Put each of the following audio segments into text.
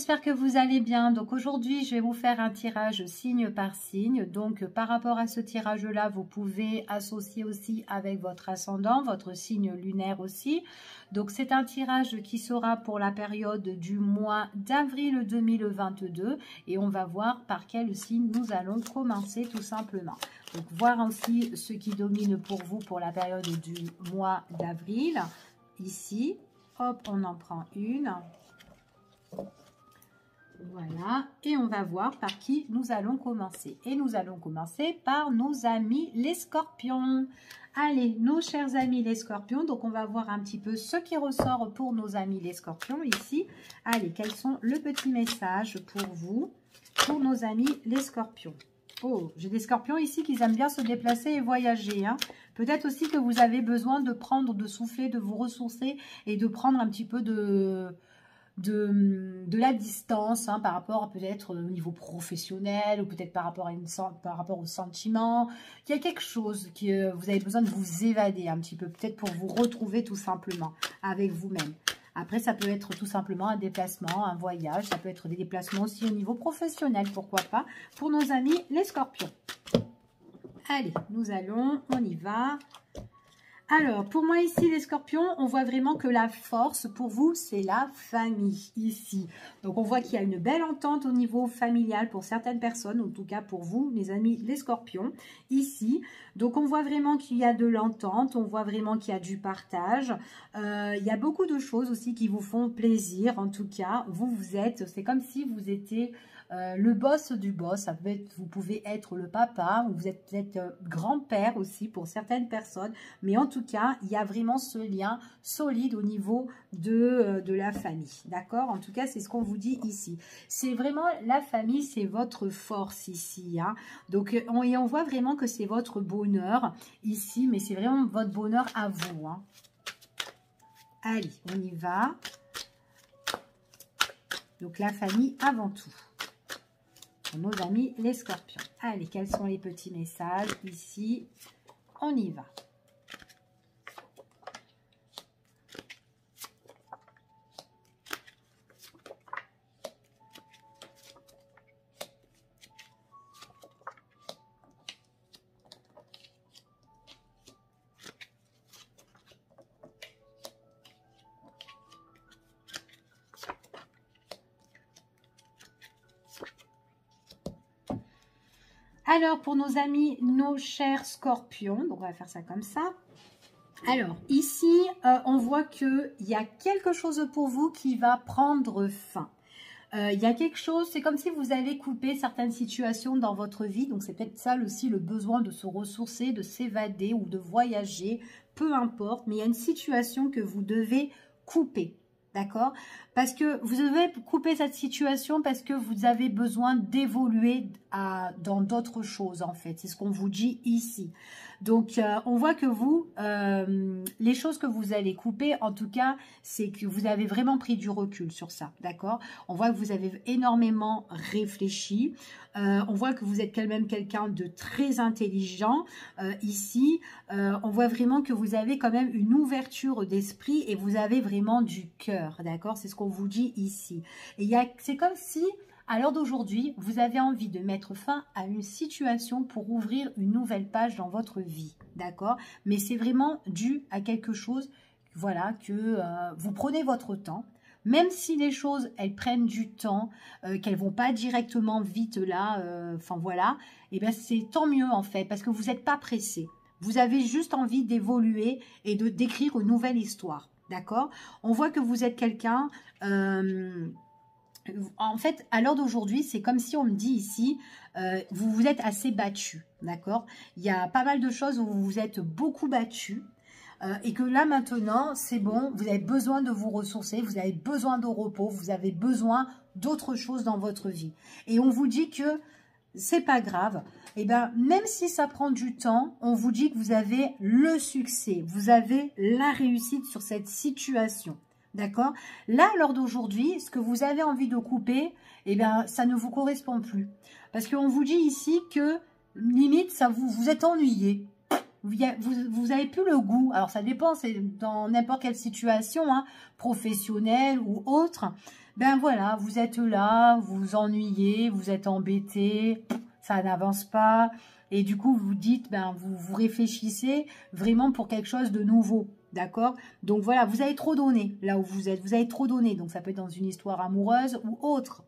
j'espère que vous allez bien. Donc aujourd'hui, je vais vous faire un tirage signe par signe. Donc par rapport à ce tirage-là, vous pouvez associer aussi avec votre ascendant, votre signe lunaire aussi. Donc c'est un tirage qui sera pour la période du mois d'avril 2022 et on va voir par quel signe nous allons commencer tout simplement. Donc voir aussi ce qui domine pour vous pour la période du mois d'avril. Ici, hop, on en prend une. Voilà, et on va voir par qui nous allons commencer. Et nous allons commencer par nos amis les scorpions. Allez, nos chers amis les scorpions, donc on va voir un petit peu ce qui ressort pour nos amis les scorpions ici. Allez, quels sont le petit message pour vous, pour nos amis les scorpions? Oh, j'ai des scorpions ici qui aiment bien se déplacer et voyager. Hein. Peut-être aussi que vous avez besoin de prendre, de souffler, de vous ressourcer et de prendre un petit peu de la distance par rapport peut-être au niveau professionnel ou peut-être par rapport au sentiment. Il y a quelque chose que vous avez besoin de vous évader un petit peu, peut-être pour vous retrouver tout simplement avec vous-même. Après, ça peut être tout simplement un déplacement, un voyage, ça peut être des déplacements aussi au niveau professionnel, pourquoi pas, pour nos amis les scorpions. Allez, on y va. Alors, pour moi ici, les scorpions, on voit vraiment que la force, pour vous, c'est la famille, ici. Donc, on voit qu'il y a une belle entente au niveau familial pour certaines personnes, en tout cas pour vous, mes amis, les scorpions, ici. Donc, on voit vraiment qu'il y a de l'entente, on voit vraiment qu'il y a du partage. Il y a beaucoup de choses aussi qui vous font plaisir, en tout cas. C'est comme si vous étiez... le boss du boss, ça peut être, vous pouvez être le papa, ou vous êtes peut-être grand-père aussi pour certaines personnes, mais en tout cas, il y a vraiment ce lien solide au niveau de la famille, d'accord? En tout cas, c'est ce qu'on vous dit ici. C'est vraiment la famille, c'est votre force ici, hein? Donc, on voit vraiment que c'est votre bonheur ici, mais c'est vraiment votre bonheur à vous, hein? Allez, on y va. Donc, la famille avant tout. Pour nos amis les scorpions. Allez, quels sont les petits messages ici? On y va. Alors, pour nos amis, nos chers scorpions, donc on va faire ça comme ça. Alors, ici, on voit qu'il y a quelque chose pour vous qui va prendre fin. Il y a quelque chose, c'est comme si vous allez couper certaines situations dans votre vie. Donc, c'est peut-être ça aussi le besoin de se ressourcer, de s'évader ou de voyager, peu importe. Mais il y a une situation que vous devez couper. D'accord? Parce que vous devez couper cette situation parce que vous avez besoin d'évoluer dans d'autres choses, en fait. C'est ce qu'on vous dit ici. Donc, on voit que vous, les choses que vous allez couper, en tout cas, c'est que vous avez vraiment pris du recul sur ça, d'accord? On voit que vous avez énormément réfléchi. On voit que vous êtes quand même quelqu'un de très intelligent ici. On voit vraiment que vous avez quand même une ouverture d'esprit et vous avez vraiment du cœur, d'accord? C'est ce qu'on vous dit ici. Et c'est comme si... à l'heure d'aujourd'hui, vous avez envie de mettre fin à une situation pour ouvrir une nouvelle page dans votre vie, d'accord? Mais c'est vraiment dû à quelque chose, voilà, que vous prenez votre temps. Même si les choses, elles prennent du temps, qu'elles vont pas directement vite là, enfin voilà, et bien c'est tant mieux en fait, parce que vous n'êtes pas pressé. Vous avez juste envie d'évoluer et d'écrire une nouvelle histoire, d'accord? On voit que vous êtes quelqu'un... en fait, à l'heure d'aujourd'hui, c'est comme si on me dit ici, vous vous êtes assez battu, d'accord? Il y a pas mal de choses où vous vous êtes beaucoup battu et que là maintenant, c'est bon, vous avez besoin de vous ressourcer, vous avez besoin de repos, vous avez besoin d'autres choses dans votre vie. Et on vous dit que c'est pas grave. Et bien, même si ça prend du temps, on vous dit que vous avez le succès, vous avez la réussite sur cette situation. D'accord? Là, lors d'aujourd'hui, ce que vous avez envie de couper, eh bien, ça ne vous correspond plus. Parce qu'on vous dit ici que, limite, ça vous êtes ennuyé. Vous avez plus le goût. Alors, ça dépend, c'est dans n'importe quelle situation, hein, professionnelle ou autre. Ben voilà, vous êtes là, vous vous ennuyez, vous êtes embêté, ça n'avance pas. Et du coup, vous dites, ben vous réfléchissez vraiment pour quelque chose de nouveau. D'accord? Donc voilà, vous avez trop donné là où vous êtes. Vous avez trop donné. Donc ça peut être dans une histoire amoureuse ou autre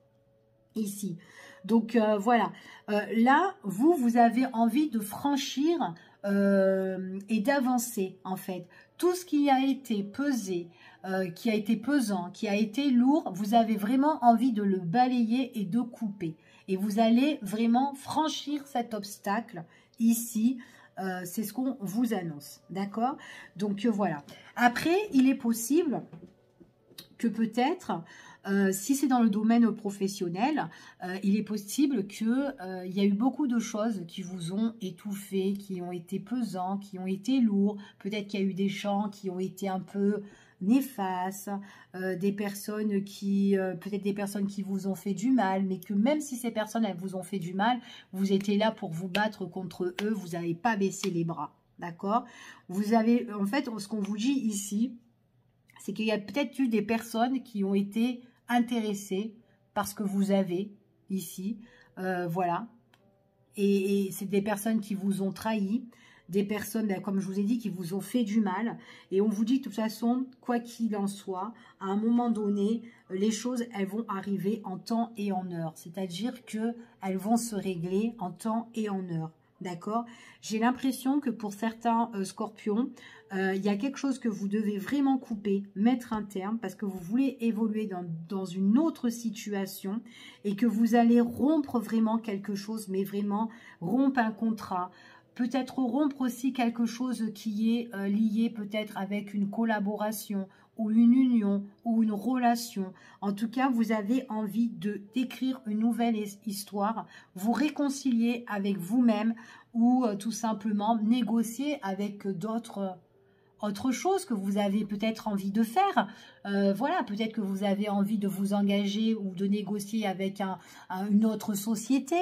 ici. Donc voilà. Là, vous avez envie de franchir et d'avancer en fait. Tout ce qui a été pesé, qui a été pesant, qui a été lourd, vous avez vraiment envie de le balayer et de couper. Et vous allez vraiment franchir cet obstacle ici. C'est ce qu'on vous annonce. D'accord? Donc voilà. Après, il est possible que peut-être, si c'est dans le domaine professionnel, il est possible qu'il y a eu beaucoup de choses qui vous ont étouffé, qui ont été pesants, qui ont été lourds. Peut-être qu'il y a eu des gens qui ont été un peu néfastes, des personnes qui, peut-être des personnes qui vous ont fait du mal, mais que même si ces personnes, elles vous ont fait du mal, vous étiez là pour vous battre contre eux, vous n'avez pas baissé les bras. D'accord? Vous avez, en fait, ce qu'on vous dit ici, c'est qu'il y a peut-être eu des personnes qui ont été intéressées par ce que vous avez ici. Voilà. Et c'est des personnes qui vous ont trahi, des personnes, comme je vous ai dit, qui vous ont fait du mal. Et on vous dit de toute façon, quoi qu'il en soit, à un moment donné, les choses, elles vont arriver en temps et en heure. C'est-à-dire qu'elles vont se régler en temps et en heure. D'accord? J'ai l'impression que pour certains scorpions, il y a quelque chose que vous devez vraiment couper, mettre un terme, parce que vous voulez évoluer dans une autre situation et que vous allez rompre vraiment quelque chose, mais vraiment rompre un contrat. Peut-être rompre aussi quelque chose qui est lié peut-être avec une collaboration ou une union ou une relation. En tout cas, vous avez envie d'écrire une nouvelle histoire, vous réconcilier avec vous-même ou tout simplement négocier avec autre chose que vous avez peut-être envie de faire. Voilà, peut-être que vous avez envie de vous engager ou de négocier avec une autre société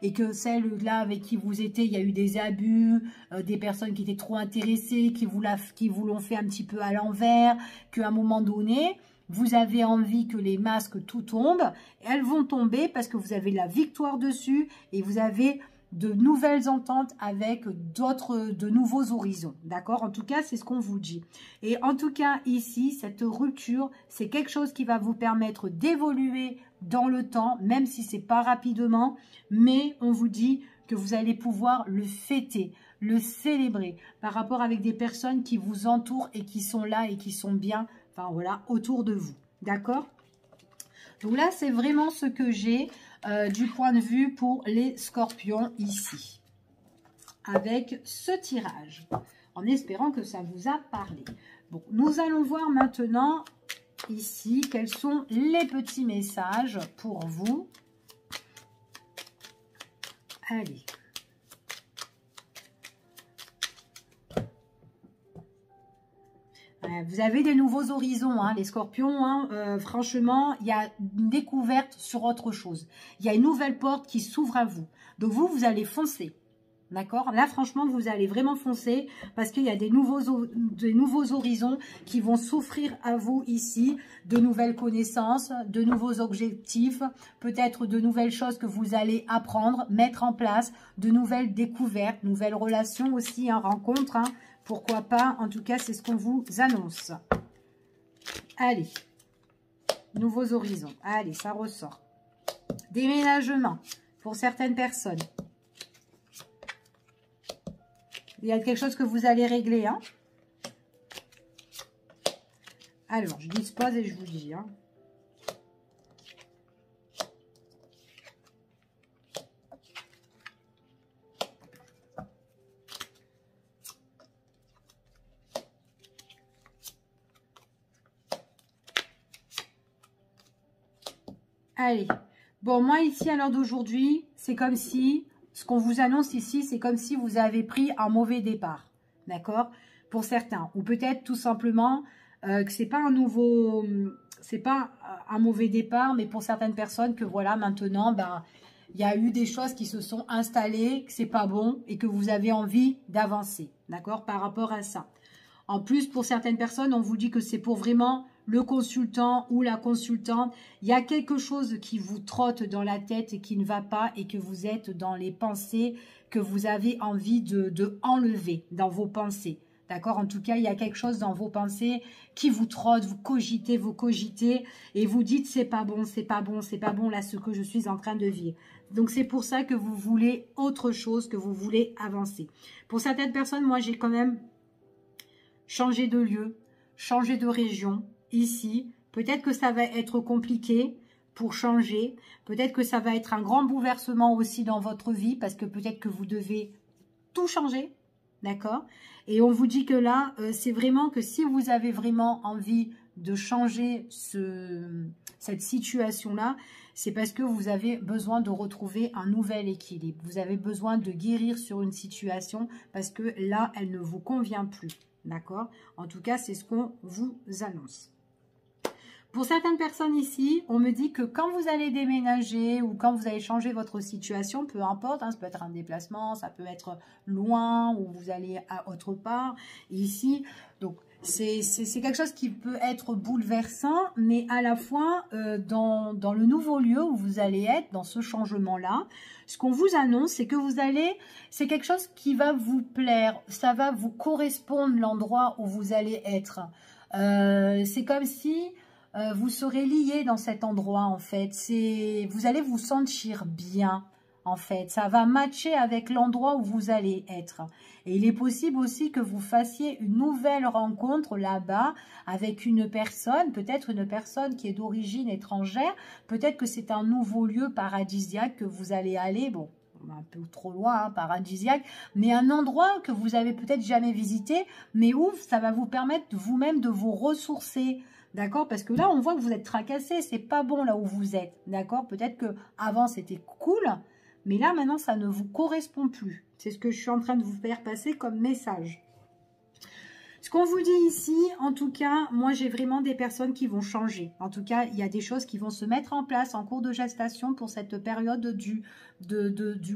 et que celle-là avec qui vous étiez, il y a eu des abus, des personnes qui étaient trop intéressées, qui vous l'ont fait un petit peu à l'envers, qu'à un moment donné, vous avez envie que les masques tout tombent. Elles vont tomber parce que vous avez la victoire dessus et vous avez de nouvelles ententes avec de nouveaux horizons. D'accord? En tout cas, c'est ce qu'on vous dit. Et en tout cas, ici, cette rupture, c'est quelque chose qui va vous permettre d'évoluer dans le temps, même si c'est pas rapidement, mais on vous dit que vous allez pouvoir le fêter, le célébrer par rapport avec des personnes qui vous entourent et qui sont là et qui sont bien, enfin voilà, autour de vous. D'accord? Donc là, c'est vraiment ce que j'ai du point de vue pour les scorpions ici. Avec ce tirage. En espérant que ça vous a parlé. Bon, nous allons voir maintenant ici quels sont les petits messages pour vous. Allez. Vous avez des nouveaux horizons, hein, les scorpions. Hein, franchement, il y a une découverte sur autre chose. Il y a une nouvelle porte qui s'ouvre à vous. Donc vous allez foncer. D'accord? Là, franchement, vous allez vraiment foncer parce qu'il y a des nouveaux horizons qui vont s'offrir à vous ici. De nouvelles connaissances, de nouveaux objectifs, peut-être de nouvelles choses que vous allez apprendre, mettre en place, de nouvelles découvertes, nouvelles relations aussi, hein, rencontres, hein. Pourquoi pas? En tout cas, c'est ce qu'on vous annonce. Allez. Nouveaux horizons. Allez, ça ressort. Déménagement pour certaines personnes. Il y a quelque chose que vous allez régler. Hein. Alors, je dispose et je vous dis. Hein. Allez, bon, moi ici à l'heure d'aujourd'hui, c'est comme si, ce qu'on vous annonce ici, c'est comme si vous avez pris un mauvais départ, d'accord? Pour certains, ou peut-être tout simplement que c'est pas un mauvais départ, mais pour certaines personnes que voilà, maintenant, ben, il y a eu des choses qui se sont installées, que c'est pas bon et que vous avez envie d'avancer, d'accord? Par rapport à ça. En plus, pour certaines personnes, on vous dit que c'est pour vraiment le consultant ou la consultante, il y a quelque chose qui vous trotte dans la tête et qui ne va pas et que vous êtes dans les pensées que vous avez envie de enlever dans vos pensées. D'accord? En tout cas, il y a quelque chose dans vos pensées qui vous trotte, vous cogitez et vous dites c'est pas bon, c'est pas bon, c'est pas bon là ce que je suis en train de vivre. Donc c'est pour ça que vous voulez autre chose, que vous voulez avancer. Pour certaines personnes, moi j'ai quand même changé de lieu, changé de région ici. Peut-être que ça va être compliqué pour changer. Peut-être que ça va être un grand bouleversement aussi dans votre vie parce que peut-être que vous devez tout changer. D'accord? Et on vous dit que là, c'est vraiment que si vous avez vraiment envie de changer cette situation-là, c'est parce que vous avez besoin de retrouver un nouvel équilibre. Vous avez besoin de guérir sur une situation parce que là, elle ne vous convient plus. D'accord? En tout cas, c'est ce qu'on vous annonce. Pour certaines personnes ici, on me dit que quand vous allez déménager ou quand vous allez changer votre situation, peu importe, hein, ça peut être un déplacement, ça peut être loin ou vous allez à autre part. Et ici, donc c'est quelque chose qui peut être bouleversant, mais à la fois dans le nouveau lieu où vous allez être, dans ce changement-là, ce qu'on vous annonce, c'est que c'est quelque chose qui va vous plaire, ça va vous correspondre l'endroit où vous allez être. C'est comme si vous serez lié dans cet endroit en fait. Vous allez vous sentir bien en fait. Ça va matcher avec l'endroit où vous allez être. Et il est possible aussi que vous fassiez une nouvelle rencontre là-bas avec une personne, peut-être une personne qui est d'origine étrangère. Peut-être que c'est un nouveau lieu paradisiaque que vous allez aller. Bon, un peu trop loin, hein, paradisiaque, mais un endroit que vous avez peut-être jamais visité, mais où ça va vous permettre vous-même de vous ressourcer. D'accord? Parce que là, on voit que vous êtes tracassé. C'est pas bon là où vous êtes. D'accord? Peut-être que avant c'était cool, mais là, maintenant, ça ne vous correspond plus. C'est ce que je suis en train de vous faire passer comme message. Ce qu'on vous dit ici, en tout cas, moi, j'ai vraiment des personnes qui vont changer. En tout cas, il y a des choses qui vont se mettre en place en cours de gestation pour cette période du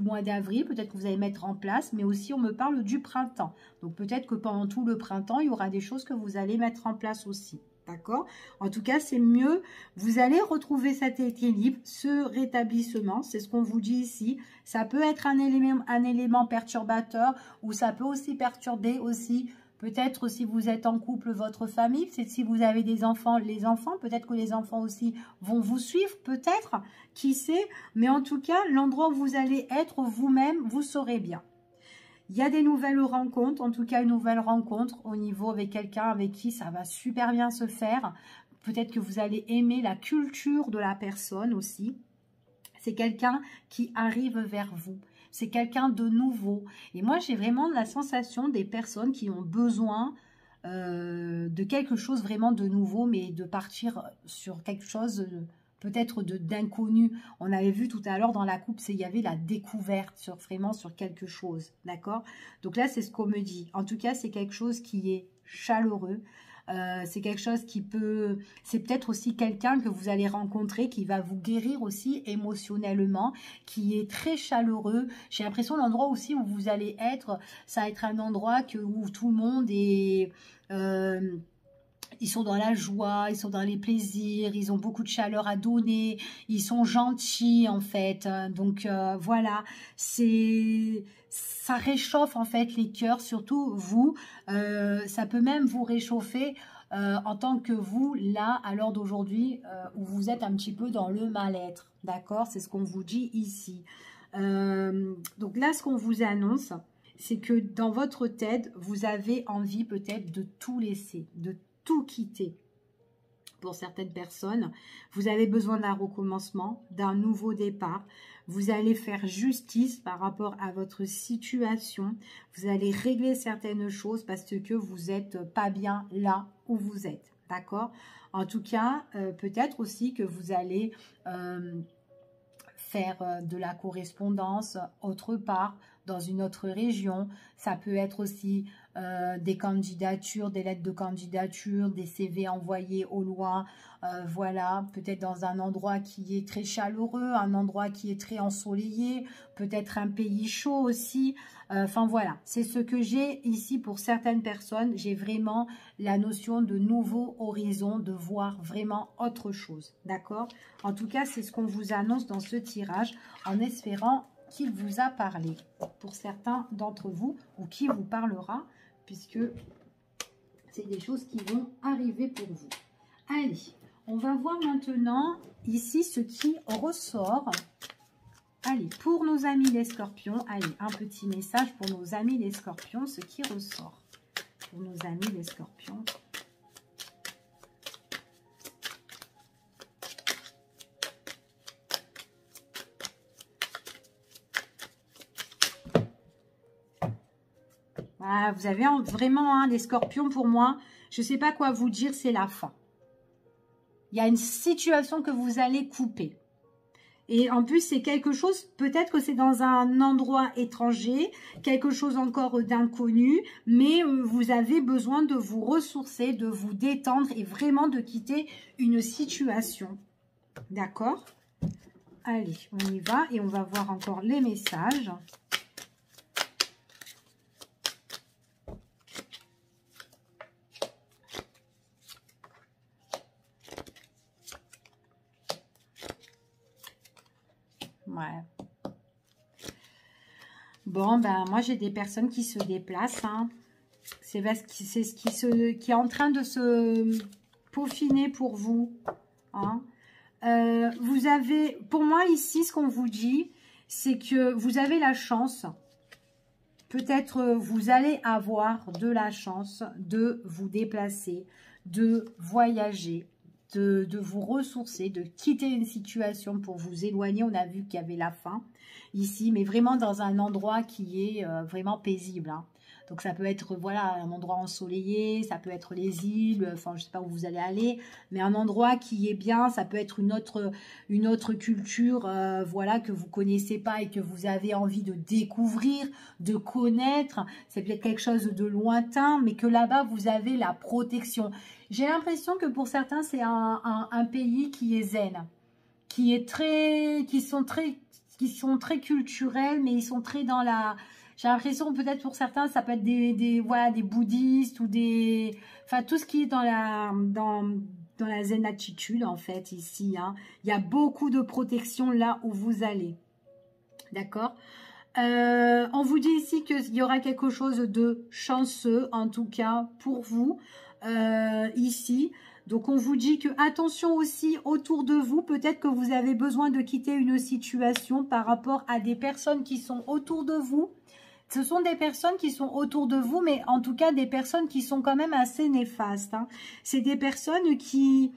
mois d'avril. Peut-être que vous allez mettre en place, mais aussi, on me parle du printemps. Donc, peut-être que pendant tout le printemps, il y aura des choses que vous allez mettre en place aussi. D'accord? En tout cas, c'est mieux. Vous allez retrouver cet équilibre, ce rétablissement. C'est ce qu'on vous dit ici. Ça peut être un élément perturbateur ou ça peut aussi perturber aussi, peut-être si vous êtes en couple, votre famille. C'est si vous avez des enfants, les enfants. Peut-être que les enfants aussi vont vous suivre, peut-être. Qui sait? Mais en tout cas, l'endroit où vous allez être vous-même, vous saurez bien. Il y a des nouvelles rencontres, en tout cas une nouvelle rencontre au niveau avec quelqu'un avec qui ça va super bien se faire. Peut-être que vous allez aimer la culture de la personne aussi. C'est quelqu'un qui arrive vers vous. C'est quelqu'un de nouveau. Et moi, j'ai vraiment la sensation des personnes qui ont besoin de quelque chose vraiment de nouveau, mais de partir sur quelque chose peut-être d'inconnu. On avait vu tout à l'heure dans la coupe, il y avait la découverte vraiment sur quelque chose, d'accord? Donc là, c'est ce qu'on me dit. En tout cas, c'est quelque chose qui est chaleureux. C'est quelque chose qui peut... C'est peut-être aussi quelqu'un que vous allez rencontrer qui va vous guérir aussi émotionnellement, qui est très chaleureux. J'ai l'impression l'endroit aussi où vous allez être, ça va être un endroit où tout le monde est... ils sont dans la joie, ils sont dans les plaisirs, ils ont beaucoup de chaleur à donner, ils sont gentils en fait. Donc voilà, ça réchauffe en fait les cœurs, surtout vous. Ça peut même vous réchauffer en tant que vous, là, à l'heure d'aujourd'hui, où vous êtes un petit peu dans le mal-être. D'accord? C'est ce qu'on vous dit ici. Donc là, ce qu'on vous annonce, c'est que dans votre tête, vous avez envie peut-être de tout laisser, de tout quitter. Pour certaines personnes, vous avez besoin d'un recommencement, d'un nouveau départ. Vous allez faire justice par rapport à votre situation. Vous allez régler certaines choses parce que vous n'êtes pas bien là où vous êtes. D'accord? En tout cas, peut-être aussi que vous allez faire de la correspondance autre part. dans une autre région. Ça peut être aussi des candidatures, des lettres de candidature, des CV envoyés au loin. Voilà, peut-être dans un endroit qui est très chaleureux, un endroit qui est très ensoleillé, peut-être un pays chaud aussi. Enfin voilà, c'est ce que j'ai ici pour certaines personnes. J'ai vraiment la notion de nouveau horizon, de voir vraiment autre chose. D'accord? En tout cas, c'est ce qu'on vous annonce dans ce tirage en espérant qu'il vous a parlé pour certains d'entre vous ou qui vous parlera puisque c'est des choses qui vont arriver pour vous. Allez, on va voir maintenant ici ce qui ressort. Allez, pour nos amis les scorpions, allez, un petit message pour nos amis les scorpions, ce qui ressort. Pour nos amis les scorpions. Voilà, vous avez vraiment les scorpions pour moi. Je ne sais pas quoi vous dire, c'est la fin. Il y a une situation que vous allez couper. Et en plus, c'est quelque chose, peut-être que c'est dans un endroit étranger, quelque chose encore d'inconnu, mais vous avez besoin de vous ressourcer, de vous détendre et vraiment de quitter une situation. D'accord? Allez, on y va et on va voir encore les messages. Ouais. Bon, ben moi j'ai des personnes qui se déplacent. Hein. C'est ce qui est en train de se peaufiner pour vous. Hein. Vous avez, pour moi ici, ce qu'on vous dit, c'est que vous avez la chance. Peut-être vous allez avoir de la chance de vous déplacer, de voyager, de vous ressourcer, de quitter une situation pour vous éloigner. On a vu qu'il y avait la fin ici, mais vraiment dans un endroit qui est vraiment paisible. Hein. Donc ça peut être voilà un endroit ensoleillé, ça peut être les îles, enfin je sais pas où vous allez aller, mais un endroit qui est bien, ça peut être une autre culture voilà que vous connaissez pas et que vous avez envie de découvrir, de connaître. C'est peut-être quelque chose de lointain, mais que là-bas vous avez la protection. J'ai l'impression que pour certains c'est un pays qui est zen, qui sont très culturels, mais ils sont très dans la... J'ai l'impression peut-être pour certains, ça peut être voilà, des bouddhistes ou des... Enfin, tout ce qui est dans la zen attitude, en fait, ici. Hein. Il y a beaucoup de protection là où vous allez. D'accord? On vous dit ici qu'il y aura quelque chose de chanceux, en tout cas, pour vous, ici. Donc, on vous dit que attention aussi autour de vous. Peut-être que vous avez besoin de quitter une situation par rapport à des personnes qui sont autour de vous. Ce sont des personnes qui sont autour de vous, mais en tout cas des personnes qui sont quand même assez néfastes. Hein. C'est des personnes qui...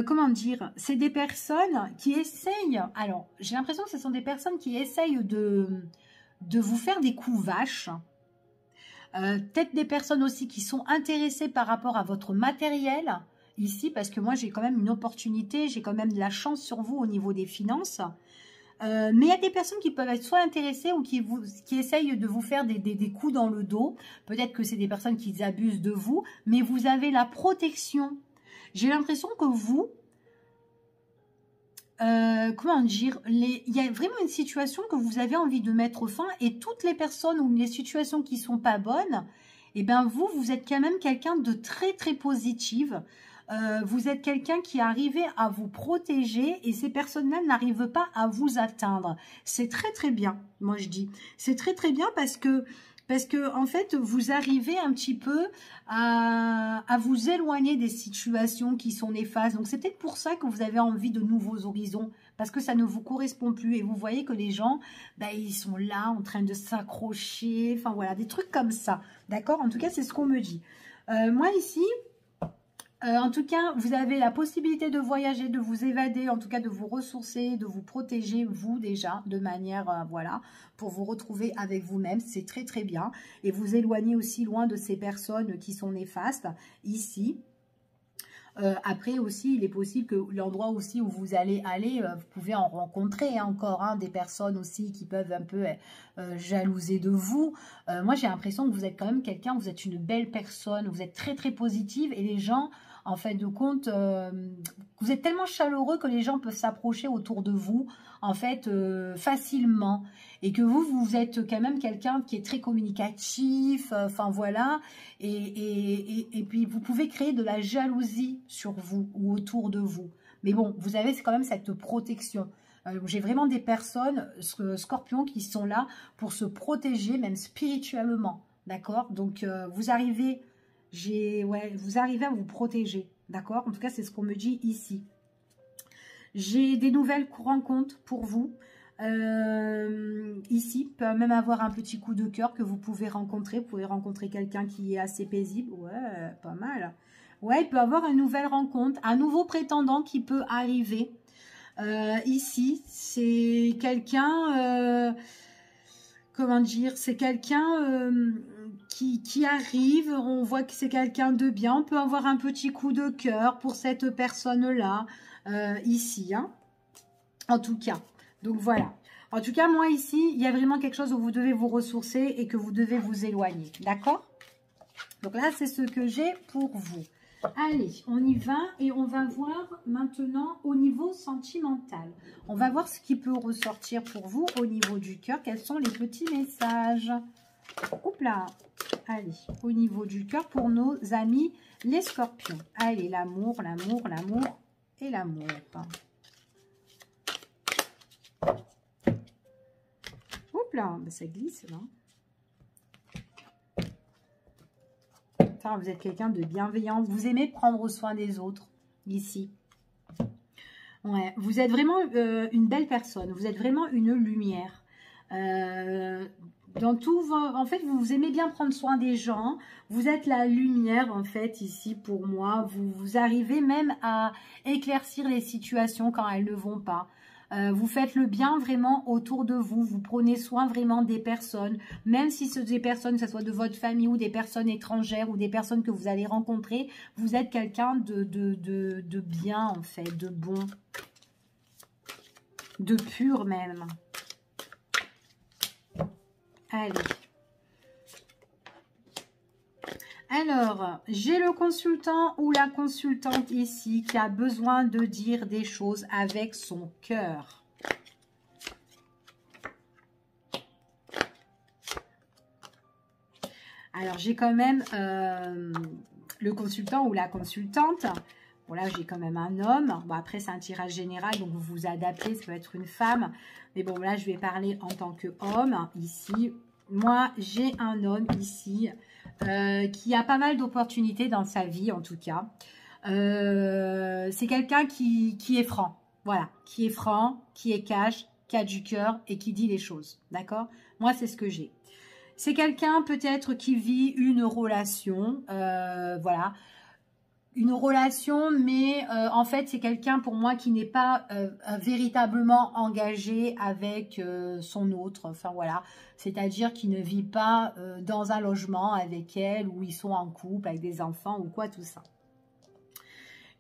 comment dire? C'est des personnes qui essayent... Alors, j'ai l'impression que ce sont des personnes qui essayent de vous faire des coups vaches. Peut-être des personnes aussi qui sont intéressées par rapport à votre matériel ici, parce que moi j'ai quand même une opportunité, j'ai quand même de la chance sur vous au niveau des finances. Mais il y a des personnes qui peuvent être soit intéressées ou qui essayent de vous faire des coups dans le dos. Peut-être que c'est des personnes qui abusent de vous, mais vous avez la protection. J'ai l'impression que vous, comment dire, il y a vraiment une situation que vous avez envie de mettre fin et toutes les personnes ou les situations qui sont pas bonnes, eh bien vous êtes quand même quelqu'un de très très positif. Vous êtes quelqu'un qui est arrivé à vous protéger et ces personnes-là n'arrivent pas à vous atteindre. C'est très très bien, moi je dis. C'est très très bien parce que en fait, vous arrivez un petit peu à vous éloigner des situations qui sont néfastes. Donc c'est peut-être pour ça que vous avez envie de nouveaux horizons, parce que ça ne vous correspond plus. Et vous voyez que les gens, ben, ils sont là en train de s'accrocher, enfin voilà, des trucs comme ça. D'accord? En tout cas, c'est ce qu'on me dit. Moi ici... en tout cas, vous avez la possibilité de voyager, de vous évader, en tout cas de vous ressourcer, de vous protéger, vous déjà, de manière, voilà, pour vous retrouver avec vous-même. C'est très très bien. Et vous éloigner aussi loin de ces personnes qui sont néfastes, ici. Après aussi, il est possible que l'endroit aussi où vous allez aller, vous pouvez en rencontrer encore des personnes aussi qui peuvent un peu jalouser de vous. Moi, j'ai l'impression que vous êtes quand même quelqu'un, vous êtes une belle personne, vous êtes très très positive et les gens, en fin de compte, vous êtes tellement chaleureux que les gens peuvent s'approcher autour de vous, en fait, facilement. Et que vous êtes quand même quelqu'un qui est très communicatif, enfin voilà. Et puis, vous pouvez créer de la jalousie sur vous ou autour de vous. Mais bon, vous avez quand même cette protection. J'ai vraiment des personnes, scorpions, qui sont là pour se protéger, même spirituellement. D'accord? Donc, vous arrivez... vous arrivez à vous protéger, d'accord? En tout cas, c'est ce qu'on me dit ici. J'ai des nouvelles rencontres pour vous. Ici, peut même avoir un petit coup de cœur que vous pouvez rencontrer. Vous pouvez rencontrer quelqu'un qui est assez paisible. Ouais, pas mal. Ouais, il peut avoir une nouvelle rencontre, un nouveau prétendant qui peut arriver. Ici, c'est quelqu'un... comment dire? C'est quelqu'un... qui arrive, on voit que c'est quelqu'un de bien, on peut avoir un petit coup de cœur pour cette personne-là, ici, hein, en tout cas. Donc voilà, en tout cas, moi ici, il y a vraiment quelque chose où vous devez vous ressourcer et que vous devez vous éloigner, d'accord? Donc là, c'est ce que j'ai pour vous. Allez, on y va et on va voir maintenant au niveau sentimental. On va voir ce qui peut ressortir pour vous au niveau du cœur, quels sont les petits messages. Oups là. Allez, au niveau du cœur pour nos amis les scorpions. Allez, l'amour, l'amour, l'amour et l'amour. Oups là, ça glisse là. Enfin, vous êtes quelqu'un de bienveillant. Vous aimez prendre soin des autres, ici. Ouais, vous êtes vraiment une belle personne. Vous êtes vraiment une lumière. Dans tout, en fait, vous aimez bien prendre soin des gens. Vous êtes la lumière, en fait, ici, pour moi. Vous arrivez même à éclaircir les situations quand elles ne vont pas. Vous faites le bien vraiment autour de vous. Vous prenez soin vraiment des personnes. Même si ce sont des personnes, que ce soit de votre famille ou des personnes étrangères ou des personnes que vous allez rencontrer, vous êtes quelqu'un de bien, en fait, de bon. De pur, même. Allez. Alors, j'ai le consultant ou la consultante ici qui a besoin de dire des choses avec son cœur. Alors, j'ai quand même le consultant ou la consultante. Bon, là, j'ai quand même un homme. Bon, après, c'est un tirage général, donc vous vous adaptez. Ça peut être une femme. Mais bon, là, je vais parler en tant qu'homme, ici. Moi, j'ai un homme ici qui a pas mal d'opportunités dans sa vie, en tout cas. C'est quelqu'un qui est franc. Voilà, qui est franc, qui est cash, qui a du cœur et qui dit les choses. D'accord? Moi, c'est ce que j'ai. C'est quelqu'un peut-être qui vit une relation, voilà. Une relation, mais en fait, c'est quelqu'un pour moi qui n'est pas véritablement engagé avec son autre. Enfin, voilà. C'est-à-dire qui ne vit pas dans un logement avec elle, où ils sont en couple, avec des enfants ou quoi, tout ça.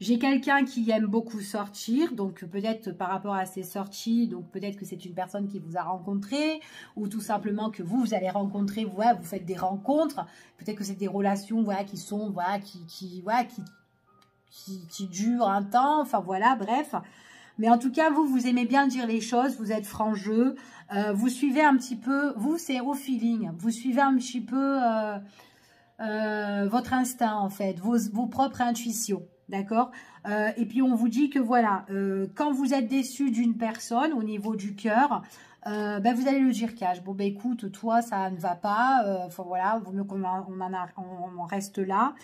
J'ai quelqu'un qui aime beaucoup sortir, donc peut-être par rapport à ses sorties, donc peut-être que c'est une personne qui vous a rencontré, ou tout simplement que vous allez rencontrer, voilà, vous faites des rencontres, peut-être que c'est des relations, voilà, qui sont, voilà, qui dure un temps, enfin voilà, bref. Mais en tout cas, vous aimez bien dire les choses, vous êtes franc jeu, vous suivez un petit peu, vous c'est au feeling, vous suivez un petit peu votre instinct en fait, vos propres intuitions, d'accord? Et puis on vous dit que voilà, quand vous êtes déçu d'une personne au niveau du cœur, ben vous allez le dire cash. Bon ben écoute, toi ça ne va pas, enfin voilà, vaut mieux qu'on on reste là.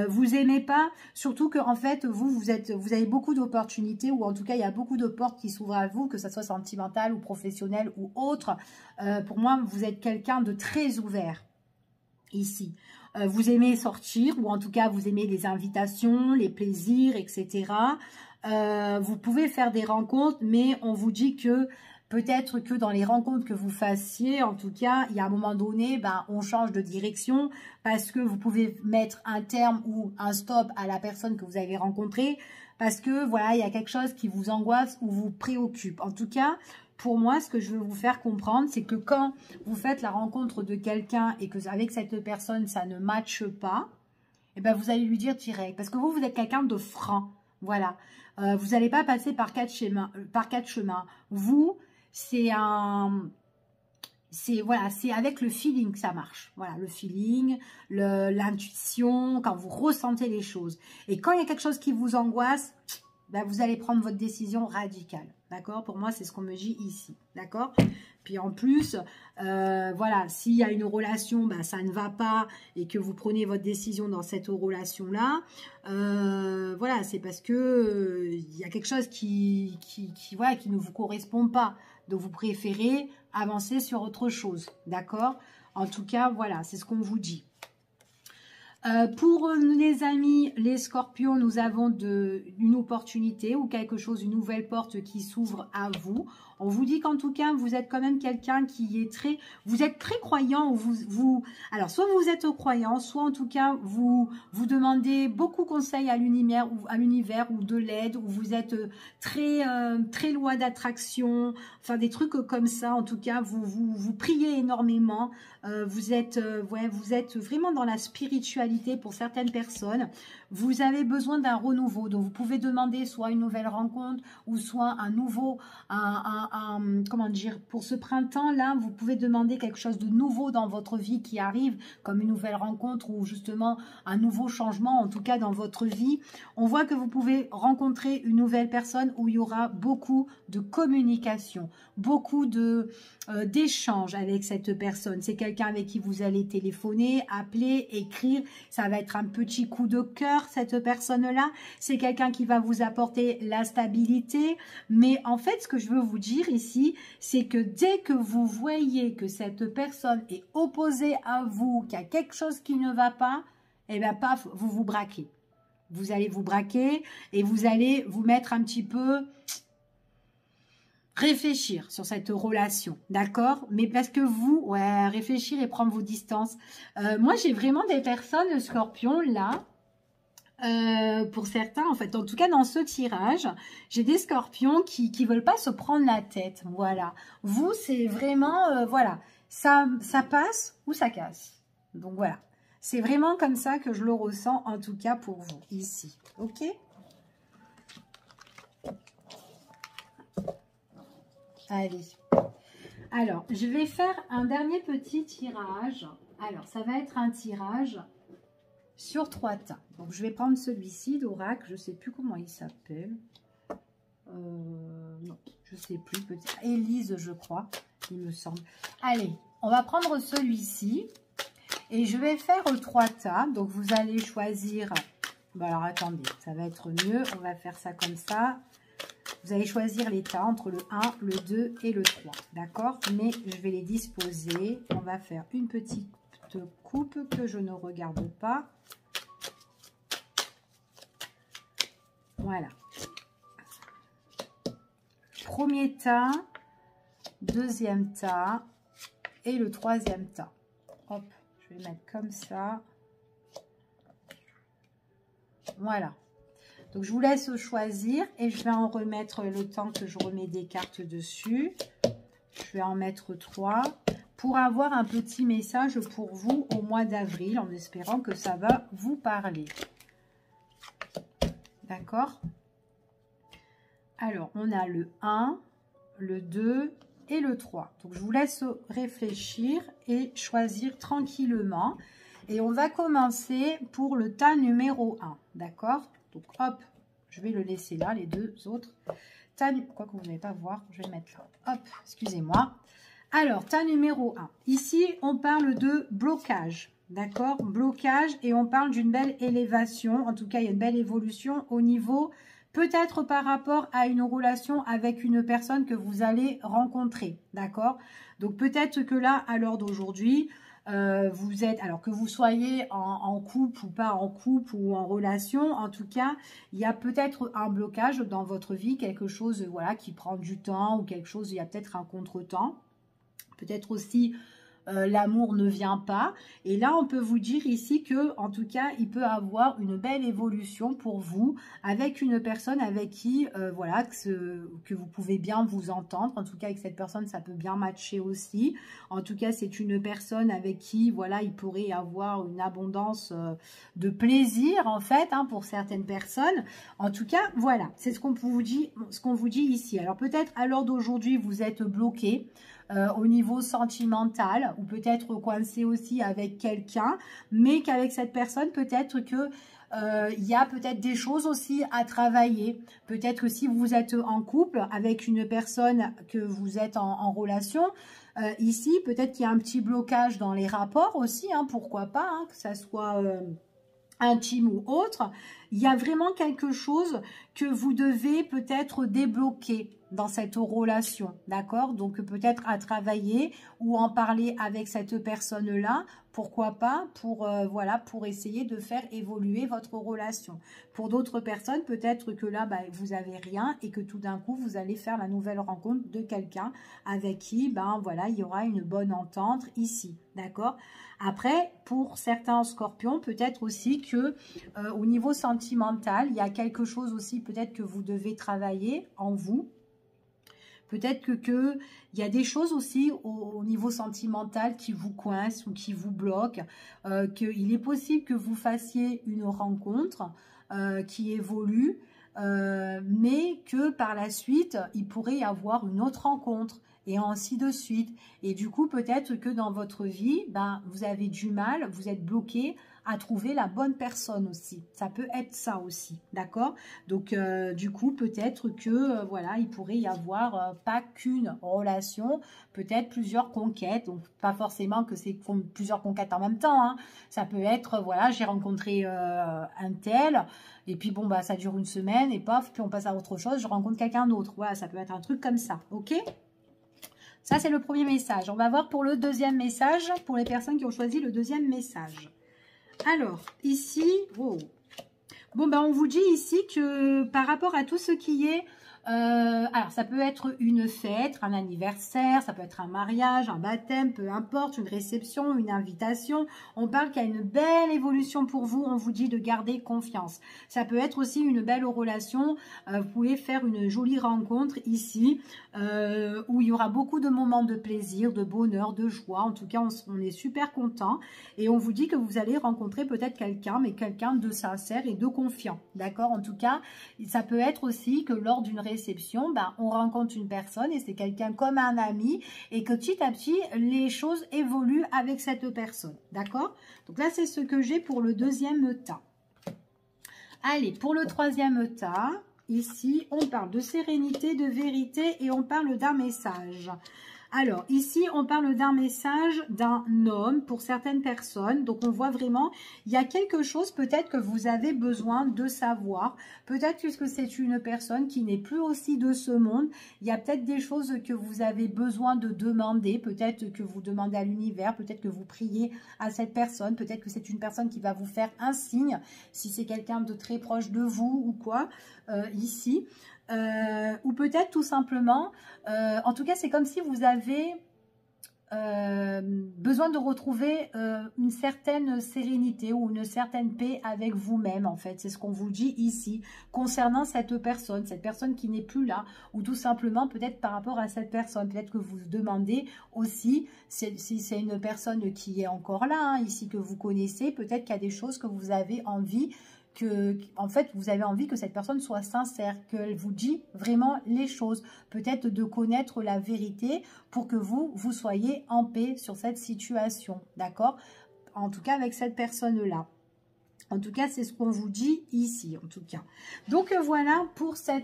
Vous aimez pas, surtout que en fait vous avez beaucoup d'opportunités, ou en tout cas il y a beaucoup de portes qui s'ouvrent à vous, que ça soit sentimental ou professionnel ou autre. Pour moi, vous êtes quelqu'un de très ouvert ici. Vous aimez sortir, ou en tout cas vous aimez les invitations, les plaisirs, etc. Vous pouvez faire des rencontres, mais on vous dit que Peut-être que dans les rencontres que vous fassiez, en tout cas, il y a un moment donné, ben, on change de direction parce que vous pouvez mettre un terme ou un stop à la personne que vous avez rencontrée parce que, voilà, il y a quelque chose qui vous angoisse ou vous préoccupe. En tout cas, pour moi, ce que je veux vous faire comprendre, c'est que quand vous faites la rencontre de quelqu'un et que avec cette personne, ça ne matche pas, eh ben, vous allez lui dire direct. Parce que vous êtes quelqu'un de franc. Voilà. Vous n'allez pas passer par quatre chemins. Vous, c'est voilà, c'est avec le feeling que ça marche. Voilà, le feeling, l'intuition, quand vous ressentez les choses. Et quand il y a quelque chose qui vous angoisse, ben, vous allez prendre votre décision radicale. D'accord? Pour moi, c'est ce qu'on me dit ici. D'accord? Puis en plus, voilà, s'il y a une relation, ben, ça ne va pas et que vous prenez votre décision dans cette relation-là, voilà, c'est parce que il y a quelque chose voilà, qui ne vous correspond pas. Donc, vous préférez avancer sur autre chose. D'accord? En tout cas, voilà, c'est ce qu'on vous dit. Pour les amis, les scorpions, nous avons une opportunité ou quelque chose, une nouvelle porte qui s'ouvre à vous. On vous dit qu'en tout cas, vous êtes quand même quelqu'un qui est vous êtes très croyant. Alors, soit vous êtes croyant, soit en tout cas, vous demandez beaucoup de conseils à l'univers ou de l'aide, ou vous êtes très loi d'attraction, enfin des trucs comme ça. En tout cas, vous priez énormément. Vous êtes vraiment dans la spiritualité pour certaines personnes. Vous avez besoin d'un renouveau. Donc, vous pouvez demander soit une nouvelle rencontre ou soit un nouveau, comment dire, pour ce printemps-là, vous pouvez demander quelque chose de nouveau dans votre vie qui arrive, comme une nouvelle rencontre ou justement un nouveau changement, en tout cas dans votre vie. On voit que vous pouvez rencontrer une nouvelle personne où il y aura beaucoup de communication, beaucoup d'échanges avec cette personne. C'est quelqu'un avec qui vous allez téléphoner, appeler, écrire. Ça va être un petit coup de cœur, cette personne-là. C'est quelqu'un qui va vous apporter la stabilité. Mais en fait, ce que je veux vous dire ici, c'est que dès que vous voyez que cette personne est opposée à vous, qu'il y a quelque chose qui ne va pas, eh bien, paf, vous vous braquez. Vous allez vous braquer et vous allez vous mettre un petit peu... réfléchir sur cette relation, d'accord? Mais parce que vous, ouais, réfléchir et prendre vos distances. Moi, j'ai vraiment des personnes, scorpions, là, pour certains, en fait, en tout cas dans ce tirage, j'ai des scorpions qui veulent pas se prendre la tête, voilà. Vous, c'est vraiment, voilà, ça passe ou ça casse. Donc voilà, c'est vraiment comme ça que je le ressens, en tout cas pour vous, ici, ok? Allez, alors je vais faire un dernier petit tirage. Alors ça va être un tirage sur 3 tas. Donc je vais prendre celui-ci d'Oracle, je ne sais plus comment il s'appelle. Non, je ne sais plus, peut-être Élise, je crois, il me semble. Allez, on va prendre celui-ci et je vais faire 3 tas. Donc vous allez choisir. Bon alors attendez, ça va être mieux. On va faire ça comme ça. Vous allez choisir les tas entre le 1, le 2 et le 3. D'accord? Mais je vais les disposer. On va faire une petite coupe que je ne regarde pas. Voilà. Premier tas, deuxième tas et le troisième tas. Hop, je vais mettre comme ça. Voilà. Donc, je vous laisse choisir et je vais en remettre le temps que je remets des cartes dessus. Je vais en mettre 3 pour avoir un petit message pour vous au mois d'avril en espérant que ça va vous parler. D'accord? Alors, on a le 1, le 2 et le 3. Donc, je vous laisse réfléchir et choisir tranquillement. Et on va commencer pour le tas numéro 1. D'accord? Donc, hop, je vais le laisser là, les deux autres. Quoi que vous n'allez pas voir, je vais le mettre là. Hop, excusez-moi. Alors, tas numéro 1. Ici, on parle de blocage. D'accord? Blocage et on parle d'une belle élévation. En tout cas, il y a une belle évolution au niveau, peut-être par rapport à une relation avec une personne que vous allez rencontrer. D'accord? Donc, peut-être que là, à l'heure d'aujourd'hui, vous êtes, alors que vous soyez en couple ou pas en couple ou en relation, en tout cas, il y a peut-être un blocage dans votre vie, quelque chose voilà, qui prend du temps ou quelque chose, il y a peut-être un contretemps. Peut-être aussi l'amour ne vient pas. Et là, on peut vous dire ici que, en tout cas, il peut avoir une belle évolution pour vous avec une personne avec qui, voilà, que vous pouvez bien vous entendre. En tout cas, avec cette personne, ça peut bien matcher aussi. En tout cas, c'est une personne avec qui, voilà, il pourrait y avoir une abondance de plaisir, en fait, hein, pour certaines personnes. En tout cas, voilà, c'est ce qu'on vous dit ici. Alors, peut-être, à l'heure d'aujourd'hui, vous êtes bloqué. Au niveau sentimental ou peut-être coincé aussi avec quelqu'un, mais qu'avec cette personne, peut-être que il y a peut-être des choses aussi à travailler. Peut-être que si vous êtes en couple avec une personne que vous êtes en relation, ici, peut-être qu'il y a un petit blocage dans les rapports aussi, hein, pourquoi pas, hein, que ça soit intime ou autre. Il y a vraiment quelque chose que vous devez peut-être débloquer dans cette relation, d'accord? Donc peut-être à travailler ou en parler avec cette personne-là, pourquoi pas, pour voilà, pour essayer de faire évoluer votre relation. Pour d'autres personnes, peut-être que là, bah, vous avez rien et que tout d'un coup, vous allez faire la nouvelle rencontre de quelqu'un avec qui, ben voilà, il y aura une bonne entente ici, d'accord? Après, pour certains scorpions, peut-être aussi que au niveau sentimental, il y a quelque chose aussi peut-être que vous devez travailler en vous. Peut-être que il y a des choses aussi au niveau sentimental qui vous coincent ou qui vous bloquent. Qu'il est possible que vous fassiez une rencontre qui évolue, mais que par la suite, il pourrait y avoir une autre rencontre. Et ainsi de suite. Et du coup, peut-être que dans votre vie, ben, vous avez du mal, vous êtes bloqué à trouver la bonne personne aussi. Ça peut être ça aussi, d'accord? Donc, du coup, peut-être que, voilà, il pourrait y avoir pas qu'une relation, peut-être plusieurs conquêtes. Donc, pas forcément que c'est plusieurs conquêtes en même temps, hein. Ça peut être, voilà, j'ai rencontré un tel, et puis bon, bah, ça dure une semaine, et paf, puis on passe à autre chose, je rencontre quelqu'un d'autre. Voilà, ça peut être un truc comme ça, ok? Ça, c'est le premier message. On va voir pour le deuxième message, pour les personnes qui ont choisi le deuxième message. Alors, ici, wow. Bon, ben, on vous dit ici que par rapport à tout ce qui est... alors, ça peut être une fête, un anniversaire, ça peut être un mariage, un baptême, peu importe, une réception, une invitation. On parle qu'il y a une belle évolution pour vous, on vous dit de garder confiance. Ça peut être aussi une belle relation, vous pouvez faire une jolie rencontre ici, où il y aura beaucoup de moments de plaisir, de bonheur, de joie. En tout cas, on est super content et on vous dit que vous allez rencontrer peut-être quelqu'un, mais quelqu'un de sincère et de confiant, d'accord? En tout cas, ça peut être aussi que lors d'une réception, ben, on rencontre une personne et c'est quelqu'un comme un ami et que petit à petit, les choses évoluent avec cette personne, d'accord? Donc là, c'est ce que j'ai pour le deuxième tas. Allez, pour le troisième tas, ici, on parle de sérénité, de vérité et on parle d'un message. Alors, ici, on parle d'un message d'un homme pour certaines personnes. Donc, on voit vraiment, il y a quelque chose peut-être que vous avez besoin de savoir. Peut-être que c'est une personne qui n'est plus aussi de ce monde. Il y a peut-être des choses que vous avez besoin de demander. Peut-être que vous demandez à l'univers. Peut-être que vous priez à cette personne. Peut-être que c'est une personne qui va vous faire un signe. Si c'est quelqu'un de très proche de vous ou quoi, ici. Ou peut-être tout simplement, en tout cas c'est comme si vous avez besoin de retrouver une certaine sérénité ou une certaine paix avec vous-même en fait. C'est ce qu'on vous dit ici concernant cette personne qui n'est plus là, ou tout simplement peut-être par rapport à cette personne. Peut-être que vous vous demandez aussi si c'est une personne qui est encore là, hein, ici que vous connaissez, peut-être qu'il y a des choses que vous avez envie en fait, vous avez envie que cette personne soit sincère, qu'elle vous dit vraiment les choses. Peut-être de connaître la vérité pour que vous soyez en paix sur cette situation. D'accord? En tout cas, avec cette personne-là. En tout cas, c'est ce qu'on vous dit ici, en tout cas. Donc, voilà pour ces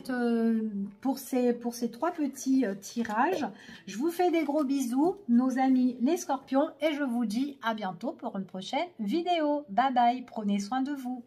trois petits tirages. Je vous fais des gros bisous, nos amis les scorpions, et je vous dis à bientôt pour une prochaine vidéo. Bye bye, prenez soin de vous.